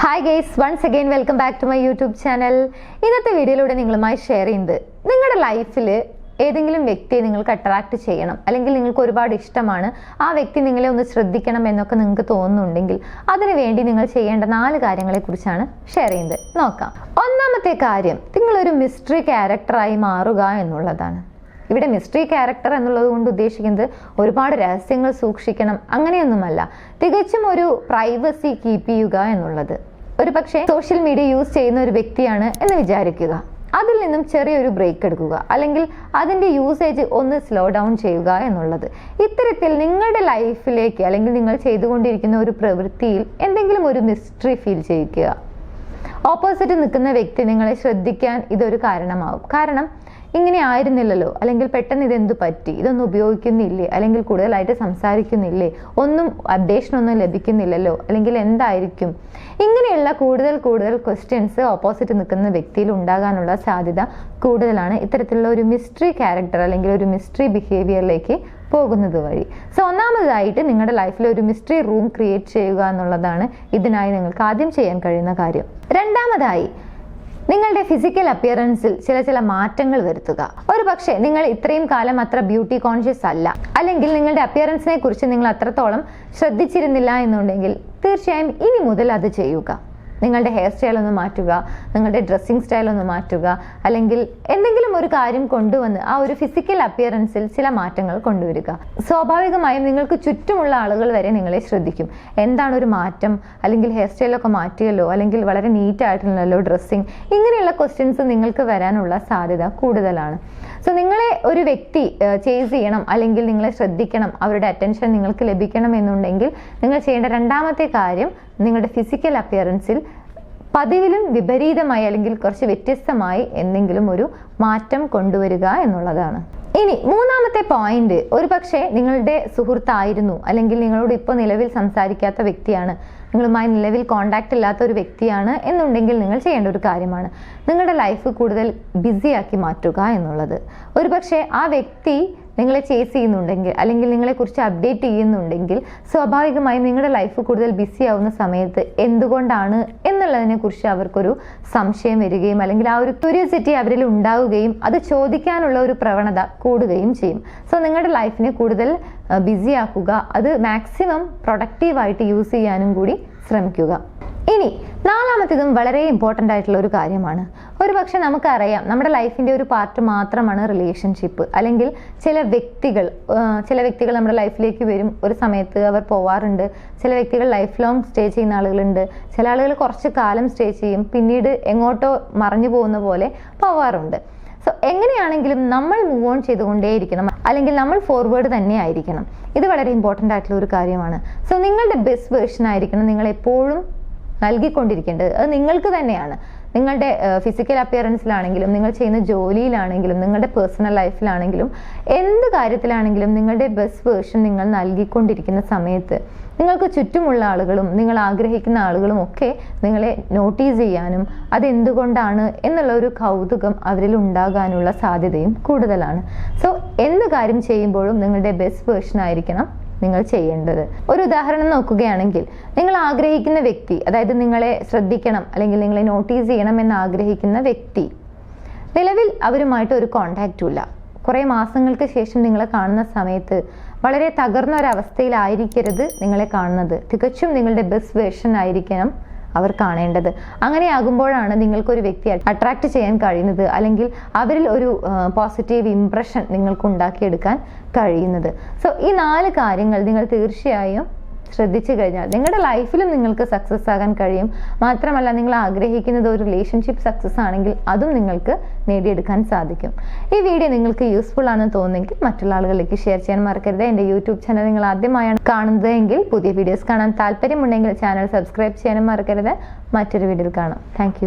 Hi guys, once again welcome back to my YouTube channel. ഇന്നത്തെ വീഡിയോയിലൂടെ നിങ്ങളുമായി share ചെയ്യുന്നത് നിങ്ങളുടെ ലൈഫിൽ ഏതെങ്കിലും വ്യക്തിയെ നിങ്ങൾക്ക് അട്രാക്ട് ചെയ്യണം അല്ലെങ്കിൽ നിങ്ങൾക്ക് ഒരുപാട് ഇഷ്ടമാണ് ആ വ്യക്തി നിങ്ങളെ ഒന്ന് ശ്രദ്ധിക്കണം എന്നൊക്കെ നിങ്ങൾക്ക് തോന്നുന്നുണ്ടെങ്കിൽ അതിനു വേണ്ടി നിങ്ങൾ ചെയ്യേണ്ട 4 കാര്യങ്ങളെക്കുറിച്ചാണ് ഷെയർ ചെയ്യുന്നത്. നോക്കാം. ഒന്നാമത്തെ കാര്യം, നിങ്ങളൊരു മിസ്റ്ററി ക്യാരക്ടറായി മാറുക എന്നുള്ളതാണ്. ഇവിടെ മിസ്റ്ററി ക്യാരക്ടർ എന്നുള്ളത് കൊണ്ട് ഉദ്ദേശിക്കുന്നത് ഒരുപാട് രഹസ്യങ്ങൾ സൂക്ഷിക്കണം അങ്ങനെയൊന്നുമല്ല, തികച്ചും ഒരു പ്രൈവസി കീപ്പ് ചെയ്യുക എന്നുള്ളത്. ഒരു പക്ഷേ സോഷ്യൽ മീഡിയ യൂസ് ചെയ്യുന്ന ഒരു വ്യക്തിയാണ് എന്ന് വിചാരിക്കുക, അതിൽ നിന്നും ചെറിയൊരു ബ്രേക്ക് എടുക്കുക അല്ലെങ്കിൽ അതിൻ്റെ യൂസേജ് ഒന്ന് സ്ലോ ഡൗൺ ചെയ്യുക എന്നുള്ളത്. ഇത്തരത്തിൽ നിങ്ങളുടെ ലൈഫിലേക്ക് അല്ലെങ്കിൽ നിങ്ങൾ ചെയ്തുകൊണ്ടിരിക്കുന്ന ഒരു പ്രവൃത്തിയിൽ എന്തെങ്കിലും ഒരു മിസ്റ്ററി ഫീൽ ചെയ്യിക്കുക. ഓപ്പോസിറ്റ് നിൽക്കുന്ന വ്യക്തി നിങ്ങളെ ശ്രദ്ധിക്കാൻ ഇതൊരു കാരണമാവും. കാരണം ഇങ്ങനെ ആയിരുന്നില്ലല്ലോ, അല്ലെങ്കിൽ പെട്ടെന്ന് ഇതെന്തു പറ്റി, ഇതൊന്നും ഉപയോഗിക്കുന്നില്ലേ, അല്ലെങ്കിൽ കൂടുതലായിട്ട് സംസാരിക്കുന്നില്ലേ, ഒന്നും അപ്ഡേഷനൊന്നും ലഭിക്കുന്നില്ലല്ലോ, അല്ലെങ്കിൽ എന്തായിരിക്കും, ഇങ്ങനെയുള്ള കൂടുതൽ ക്വസ്റ്റ്യൻസ് ഓപ്പോസിറ്റ് നിൽക്കുന്ന വ്യക്തിയിൽ ഉണ്ടാകാനുള്ള സാധ്യത കൂടുതലാണ് ഇത്തരത്തിലുള്ള ഒരു മിസ്റ്ററി ക്യാരക്ടർ അല്ലെങ്കിൽ ഒരു മിസ്റ്ററി ബിഹേവിയറിലേക്ക് പോകുന്നത് വഴി. സോ ഒന്നാമതായിട്ട് നിങ്ങളുടെ ലൈഫിൽ ഒരു മിസ്റ്ററി റൂം ക്രിയേറ്റ് ചെയ്യുക എന്നുള്ളതാണ് ഇതിനായി നിങ്ങൾക്ക് ആദ്യം ചെയ്യാൻ കഴിയുന്ന കാര്യം. രണ്ടാമതായി, നിങ്ങളുടെ ഫിസിക്കൽ അപ്പിയറൻസിൽ ചില മാറ്റങ്ങൾ വരുത്തുക. ഒരു പക്ഷേ നിങ്ങൾ ഇത്രയും കാലം അത്ര ബ്യൂട്ടി കോൺഷ്യസ് അല്ല, അല്ലെങ്കിൽ നിങ്ങളുടെ അപ്പിയറൻസിനെ കുറിച്ച് നിങ്ങൾ അത്രത്തോളം ശ്രദ്ധിച്ചിരുന്നില്ല എന്നുണ്ടെങ്കിൽ തീർച്ചയായും ഇനി മുതൽ അത് ചെയ്യുക. നിങ്ങളുടെ ഹെയർ സ്റ്റൈൽ ഒന്ന് മാറ്റുക, നിങ്ങളുടെ ഡ്രസ്സിങ് സ്റ്റൈൽ ഒന്ന് മാറ്റുക, അല്ലെങ്കിൽ എന്തെങ്കിലും ഒരു കാര്യം കൊണ്ടുവന്ന് ആ ഒരു ഫിസിക്കൽ അപ്പിയറൻസിൽ ചില മാറ്റങ്ങൾ കൊണ്ടുവരിക. സ്വാഭാവികമായും നിങ്ങൾക്ക് ചുറ്റുമുള്ള ആളുകൾ വരെ നിങ്ങളെ ശ്രദ്ധിക്കും. എന്താണ് ഒരു മാറ്റം, അല്ലെങ്കിൽ ഹെയർ സ്റ്റൈലൊക്കെ മാറ്റിയല്ലോ, അല്ലെങ്കിൽ വളരെ നീറ്റ് ആയിട്ടുള്ളല്ലോ ഡ്രസ്സിങ്, ഇങ്ങനെയുള്ള ക്വസ്റ്റ്യൻസ് നിങ്ങൾക്ക് വരാനുള്ള സാധ്യത കൂടുതലാണ്. സോ നിങ്ങളെ ഒരു വ്യക്തി ചേസ് ചെയ്യണം അല്ലെങ്കിൽ നിങ്ങളെ ശ്രദ്ധിക്കണം, അവരുടെ അറ്റൻഷൻ നിങ്ങൾക്ക് ലഭിക്കണം എന്നുണ്ടെങ്കിൽ നിങ്ങൾ ചെയ്യേണ്ട രണ്ടാമത്തെ കാര്യം നിങ്ങളുടെ ഫിസിക്കൽ അപ്പിയറൻസിൽ പതിവിലും വിപരീതമായി അല്ലെങ്കിൽ കുറച്ച് വ്യത്യസ്തമായി എന്തെങ്കിലും ഒരു മാറ്റം കൊണ്ടുവരിക എന്നുള്ളതാണ്. ഇനി മൂന്നാമത്തെ പോയിന്റ്, ഒരു പക്ഷേ നിങ്ങളുടെ സുഹൃത്തായിരുന്നു അല്ലെങ്കിൽ നിങ്ങളോട് ഇപ്പോൾ നിലവിൽ സംസാരിക്കാത്ത വ്യക്തിയാണ്, നിങ്ങളുമായി നിലവിൽ കോണ്ടാക്ട് ഇല്ലാത്ത ഒരു വ്യക്തിയാണ് എന്നുണ്ടെങ്കിൽ നിങ്ങൾ ചെയ്യേണ്ട ഒരു കാര്യമാണ് നിങ്ങളുടെ ലൈഫ് കൂടുതൽ ബിസിയാക്കി മാറ്റുക എന്നുള്ളത്. ഒരു പക്ഷേ ആ വ്യക്തി നിങ്ങളെ ചേസ് ചെയ്യുന്നുണ്ടെങ്കിൽ അല്ലെങ്കിൽ നിങ്ങളെക്കുറിച്ച് അപ്ഡേറ്റ് ചെയ്യുന്നുണ്ടെങ്കിൽ സ്വാഭാവികമായും നിങ്ങളുടെ ലൈഫ് കൂടുതൽ ബിസി ആവുന്ന സമയത്ത് എന്തുകൊണ്ടാണ് എന്നുള്ളതിനെ കുറിച്ച് അവർക്കൊരു സംശയം വരികയും അല്ലെങ്കിൽ ആ ഒരു ക്യൂരിയോസിറ്റി അവരിൽ ഉണ്ടാവുകയും അത് ചോദിക്കാനുള്ള ഒരു പ്രവണത കൂടുകയും ചെയ്യും. സോ നിങ്ങളുടെ ലൈഫിനെ കൂടുതൽ ബിസി ആക്കുക, അത് മാക്സിമം പ്രൊഡക്റ്റീവായിട്ട് യൂസ് ചെയ്യാനും കൂടി ശ്രമിക്കുക. ഇനി നാലാമത്തേതും വളരെ ഇമ്പോർട്ടൻ്റ് ആയിട്ടുള്ള ഒരു കാര്യമാണ്. ഒരു പക്ഷെ നമുക്കറിയാം നമ്മുടെ ലൈഫിൻ്റെ ഒരു പാർട്ട് മാത്രമാണ് റിലേഷൻഷിപ്പ്, അല്ലെങ്കിൽ ചില വ്യക്തികൾ നമ്മുടെ ലൈഫിലേക്ക് വരും, ഒരു സമയത്ത് അവർ പോവാറുണ്ട്. ചില വ്യക്തികൾ ലൈഫ് ലോങ് സ്റ്റേ ചെയ്യുന്ന ആളുകളുണ്ട്, ചില ആളുകൾ കുറച്ച് കാലം സ്റ്റേ ചെയ്യും, പിന്നീട് എങ്ങോട്ടോ മറഞ്ഞു പോകുന്ന പോലെ പോവാറുണ്ട്. സോ എങ്ങനെയാണെങ്കിലും നമ്മൾ മൂവ് ഓൺ ചെയ്തുകൊണ്ടേയിരിക്കണം, അല്ലെങ്കിൽ നമ്മൾ ഫോർവേഡ് തന്നെ ആയിരിക്കണം. ഇത് വളരെ ഇമ്പോർട്ടൻ്റ് ആയിട്ടുള്ള ഒരു കാര്യമാണ്. സോ നിങ്ങളുടെ ബെസ്റ്റ് വേർഷൻ ആയിരിക്കണം നിങ്ങൾ എപ്പോഴും നൽകിക്കൊണ്ടിരിക്കേണ്ടത്. അത് നിങ്ങൾക്ക് തന്നെയാണ്. നിങ്ങളുടെ ഫിസിക്കൽ അപ്പിയറൻസിലാണെങ്കിലും, നിങ്ങൾ ചെയ്യുന്ന ജോലിയിലാണെങ്കിലും, നിങ്ങളുടെ പേഴ്സണൽ ലൈഫിലാണെങ്കിലും, എന്ത് കാര്യത്തിലാണെങ്കിലും നിങ്ങളുടെ ബെസ്റ്റ് വേർഷൻ നിങ്ങൾ നൽകിക്കൊണ്ടിരിക്കുന്ന സമയത്ത് നിങ്ങൾക്ക് ചുറ്റുമുള്ള ആളുകളും നിങ്ങൾ ആഗ്രഹിക്കുന്ന ആളുകളും ഒക്കെ നിങ്ങളെ നോട്ടീസ് ചെയ്യാനും അതെന്തുകൊണ്ടാണ് എന്നുള്ള ഒരു കൗതുകം അവരിൽ ഉണ്ടാകാനുള്ള സാധ്യതയും കൂടുതലാണ്. സോ എന്ത് കാര്യം ചെയ്യുമ്പോഴും നിങ്ങളുടെ ബെസ്റ്റ് വേർഷൻ ആയിരിക്കണം നിങ്ങൾ ചെയ്യേണ്ടത്. ഒരു ഉദാഹരണം നോക്കുകയാണെങ്കിൽ, നിങ്ങൾ ആഗ്രഹിക്കുന്ന വ്യക്തി, അതായത് നിങ്ങളെ ശ്രദ്ധിക്കണം അല്ലെങ്കിൽ നിങ്ങളെ നോട്ടീസ് ചെയ്യണം എന്ന് ആഗ്രഹിക്കുന്ന വ്യക്തി നിലവിൽ അവരുമായിട്ട് ഒരു കോണ്ടാക്റ്റും ഇല്ല. കുറേ മാസങ്ങൾക്ക് ശേഷം നിങ്ങളെ കാണുന്ന സമയത്ത് വളരെ തകർന്ന ഒരവസ്ഥയിലായിരിക്കരുത് നിങ്ങളെ കാണുന്നത്, തികച്ചും നിങ്ങളുടെ ബെസ്റ്റ് വേർഷൻ ആയിരിക്കണം അവർ കാണേണ്ടത്. അങ്ങനെയാകുമ്പോഴാണ് നിങ്ങൾക്കൊരു വ്യക്തിയെ അട്രാക്ട് ചെയ്യാൻ കഴിയുന്നത്, അല്ലെങ്കിൽ അവരിൽ ഒരു പോസിറ്റീവ് ഇംപ്രഷൻ നിങ്ങൾക്ക് ഉണ്ടാക്കിയെടുക്കാൻ കഴിയുന്നത്. സോ ഈ 4 കാര്യങ്ങൾ നിങ്ങൾ തീർച്ചയായും ശ്രദ്ധിച്ചു കഴിഞ്ഞാൽ നിങ്ങളുടെ ലൈഫിലും നിങ്ങൾക്ക് സക്സസ് ആകാൻ കഴിയും. മാത്രമല്ല, നിങ്ങൾ ആഗ്രഹിക്കുന്നത് ഒരു റിലേഷൻഷിപ്പ് സക്സസ് ആണെങ്കിൽ അതും നിങ്ങൾക്ക് നേടിയെടുക്കാൻ സാധിക്കും. ഈ വീഡിയോ നിങ്ങൾക്ക് യൂസ്ഫുൾ ആണെന്ന് തോന്നുന്നെങ്കിൽ മറ്റുള്ള ആളുകളിലേക്ക് ഷെയർ ചെയ്യാൻ മറക്കരുത്. എൻ്റെ യൂട്യൂബ് ചാനൽ നിങ്ങൾ ആദ്യമായാണ് കാണുന്നത് എങ്കിൽ പുതിയ വീഡിയോസ് കാണാൻ താല്പര്യമുണ്ടെങ്കിൽ ചാനൽ സബ്സ്ക്രൈബ് ചെയ്യാനും മറക്കരുത്. മറ്റൊരു വീഡിയോയിൽ കാണാം. താങ്ക്